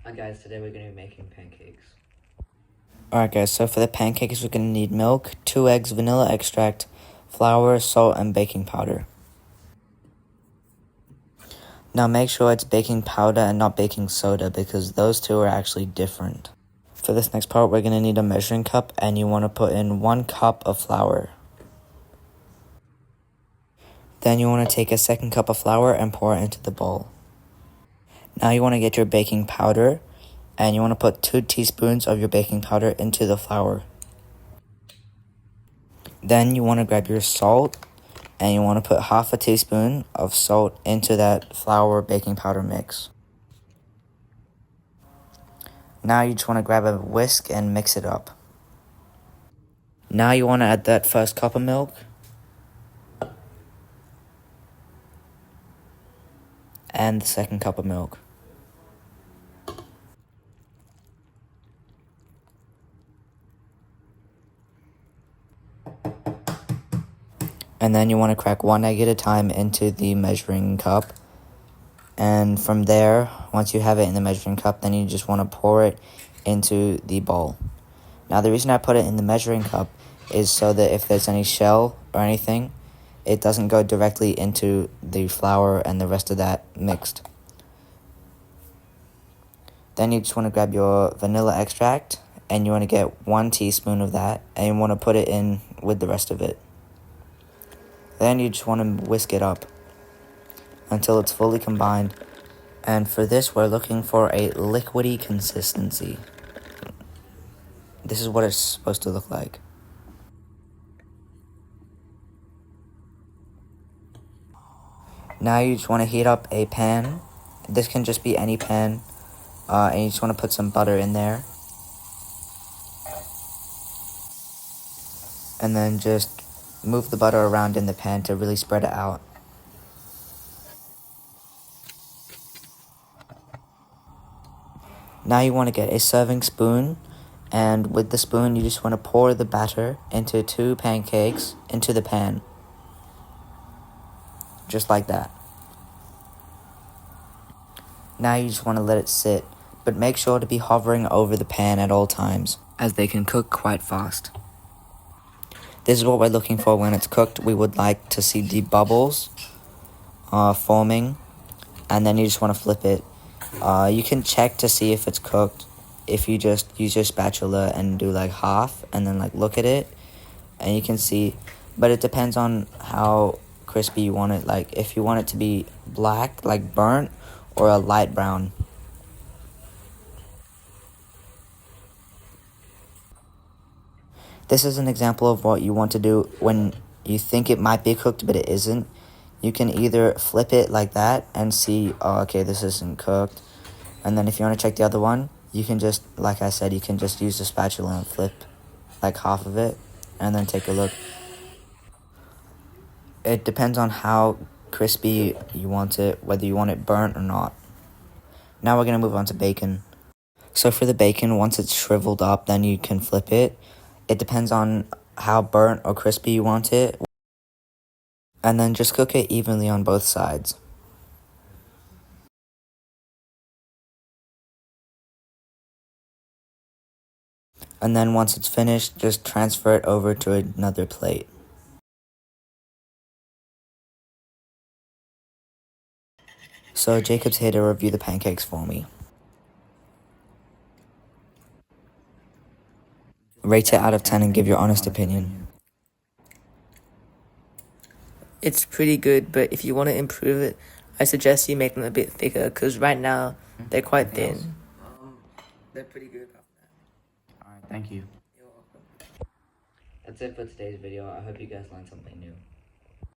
Hi guys, today we're going to be making pancakes. Alright guys, so for the pancakes we're going to need milk, 2 eggs, vanilla extract, flour, salt, and baking powder. Now make sure it's baking powder and not baking soda because those two are actually different. For this next part we're going to need a measuring cup and you want to put in 1 cup of flour. Then you want to take a 2nd cup of flour and pour it into the bowl. Now you want to get your baking powder and you want to put 2 teaspoons of your baking powder into the flour. Then you want to grab your salt and you want to put half a teaspoon of salt into that flour baking powder mix. Now you just want to grab a whisk and mix it up. Now you want to add that first cup of milk. And the 2nd cup of milk. And then you want to crack 1 egg at a time into the measuring cup. And from there, once you have it in the measuring cup, then you just want to pour it into the bowl. Now the reason I put it in the measuring cup is so that if there's any shell or anything, it doesn't go directly into the flour and the rest of that mixed. Then you just want to grab your vanilla extract and you want to get 1 teaspoon of that and you want to put it in with the rest of it. Then you just want to whisk it up until it's fully combined. And for this, we're looking for a liquidy consistency. This is what it's supposed to look like. Now you just want to heat up a pan. This can just be any pan. And you just want to put some butter in there. And then just move the butter around in the pan to really spread it out. Now you want to get a serving spoon, and with the spoon you just want to pour the batter into 2 pancakes into the pan. Just like that. Now you just want to let it sit, but make sure to be hovering over the pan at all times, as they can cook quite fast. This is what we're looking for when it's cooked. We would like to see the bubbles forming, and then you just want to flip it. You can check to see if it's cooked if you just use your spatula and do like half and then like look at it, and you can see, but it depends on how crispy you want it. Like if you want it to be black, like burnt, or a light brown. This is an example of what you want to do when you think it might be cooked but it isn't. You can either flip it like that and see, oh, okay, this isn't cooked. And then if you want to check the other one, you can just, like I said, you can just use the spatula and flip like half of it and then take a look. It depends on how crispy you want it, whether you want it burnt or not. Now we're going to move on to bacon. So for the bacon, once it's shriveled up, then you can flip it. It depends on how burnt or crispy you want it. And then just cook it evenly on both sides. And then once it's finished, just transfer it over to another plate. So Jacob's here to review the pancakes for me. Rate it out of 10 and give your honest opinion. It's pretty good, but if you want to improve it, I suggest you make them a bit thicker, because right now they're quite thin. They're pretty good about that. Alright, thank you. You're welcome. That's it for today's video. I hope you guys learned something new.